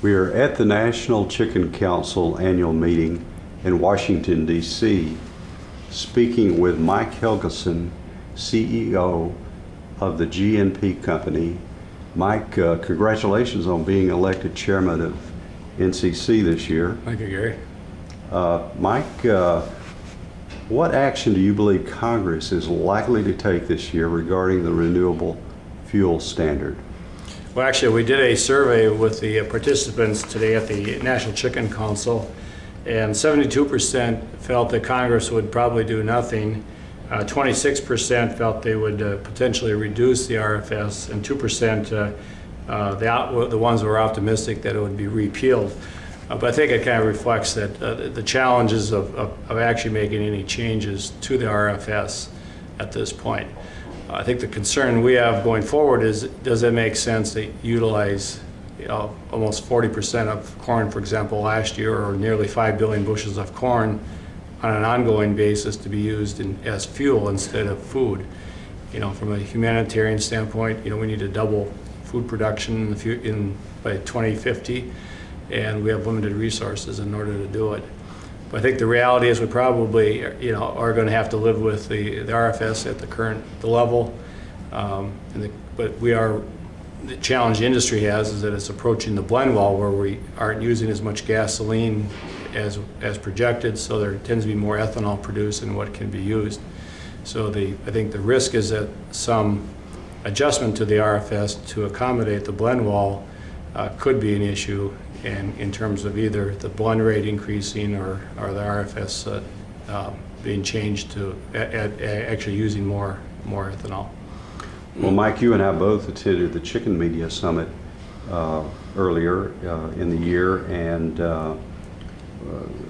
We are at the National Chicken Council annual meeting in Washington, D.C., speaking with Mike Helgeson, CEO of the GNP Company. Mike, congratulations on being elected chairman of NCC this year. Thank you, Gary. Mike, what action do you believe Congress is likely to take this year regarding the Renewable Fuel Standard? Well, actually, we did a survey with the participants today at the National Chicken Council, and 72% felt that Congress would probably do nothing. 26% felt they would potentially reduce the RFS, and 2% the ones who were optimistic that it would be repealed. But I think it kind of reflects that the challenges of actually making any changes to the RFS at this point. I think the concern we have going forward is, does it make sense to utilize almost 40% of corn, for example, last year, or nearly 5 billion bushels of corn on an ongoing basis to be used as fuel instead of food? From a humanitarian standpoint, we need to double food production by 2050, and we have limited resources in order to do it. But I think the reality is we probably, are going to have to live with the RFS at the level. But the challenge the industry has is that it's approaching the blend wall where we aren't using as much gasoline as projected, so there tends to be more ethanol produced than what can be used. So I think the risk is that some adjustment to the RFS to accommodate the blend wall could be an issue in terms of either the blend rate increasing or the RFS being changed to actually using more ethanol. Well, Mike, you and I both attended the Chicken Media Summit earlier in the year, and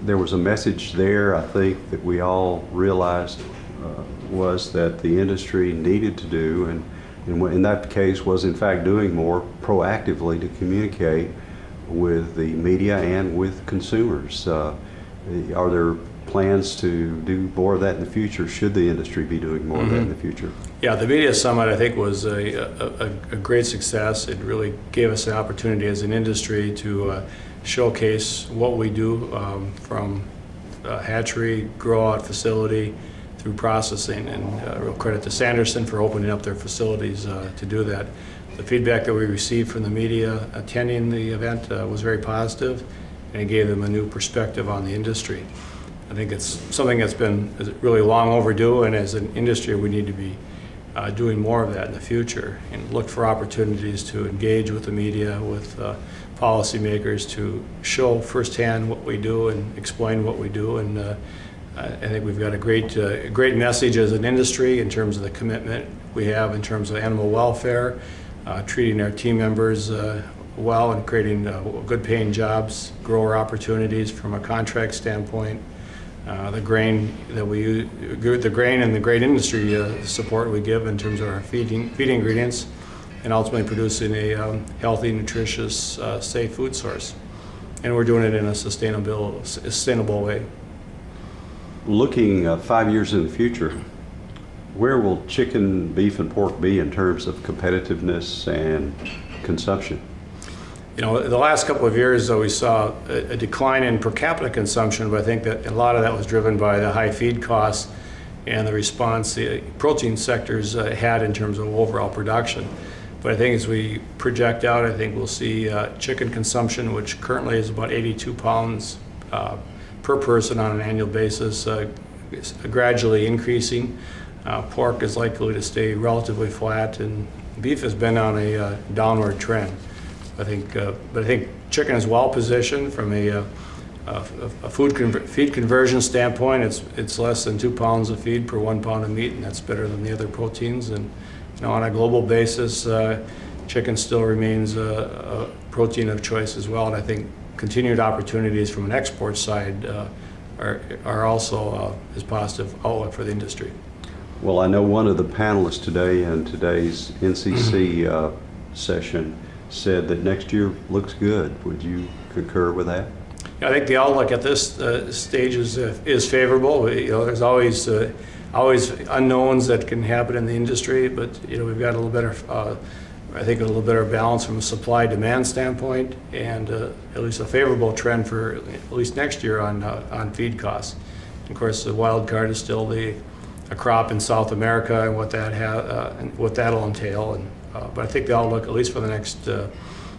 there was a message there, I think, that we all realized was that the industry needed to do, and in that case was in fact doing more proactively to communicate with the media and with consumers. Are there plans to do more of that in the future? Should the industry be doing more of that in the future? Yeah, the Media Summit, I think, was a great success. It really gave us an opportunity as an industry to showcase what we do from hatchery, grow-out facility, through processing, and real credit to Sanderson for opening up their facilities to do that. The feedback that we received from the media attending the event was very positive, and it gave them a new perspective on the industry. I think it's something that's been really long overdue, and as an industry we need to be doing more of that in the future and look for opportunities to engage with the media, with policymakers, to show firsthand what we do and explain what we do. And I think we've got a great message as an industry in terms of the commitment we have in terms of animal welfare, treating our team members well, and creating good paying jobs, grower opportunities from a contract standpoint. The grain that we use, the grain and the grain industry support we give in terms of our feed ingredients, and ultimately producing a healthy, nutritious, safe food source. And we're doing it in a sustainable way. Looking 5 years in the future, where will chicken, beef, and pork be in terms of competitiveness and consumption? The last couple of years, we saw a decline in per capita consumption, but I think that a lot of that was driven by the high feed costs and the response the protein sectors had in terms of overall production. But I think as we project out, I think we'll see chicken consumption, which currently is about 82 pounds per person on an annual basis, gradually increasing. Pork is likely to stay relatively flat, and beef has been on a downward trend. But I think chicken is well positioned from a feed conversion standpoint. It's less than 2 pounds of feed per 1 pound of meat, and that's better than the other proteins. And on a global basis, chicken still remains a protein of choice as well. And I think continued opportunities from an export side are also as positive outlook for the industry. Well, I know one of the panelists today in today's NCC session said that next year looks good. Would you concur with that? Yeah, I think the outlook at this stage is favorable. There's always unknowns that can happen in the industry, but we've got a little better I think, a little better balance from a supply-demand standpoint, and at least a favorable trend for at least next year on feed costs. Of course, the wild card is still a crop in South America and what that'll entail. But I think the outlook, at least for the next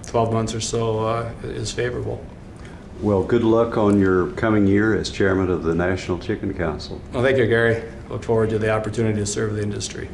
12 months or so, is favorable. Well, good luck on your coming year as chairman of the National Chicken Council. Well, thank you, Gary. Look forward to the opportunity to serve the industry.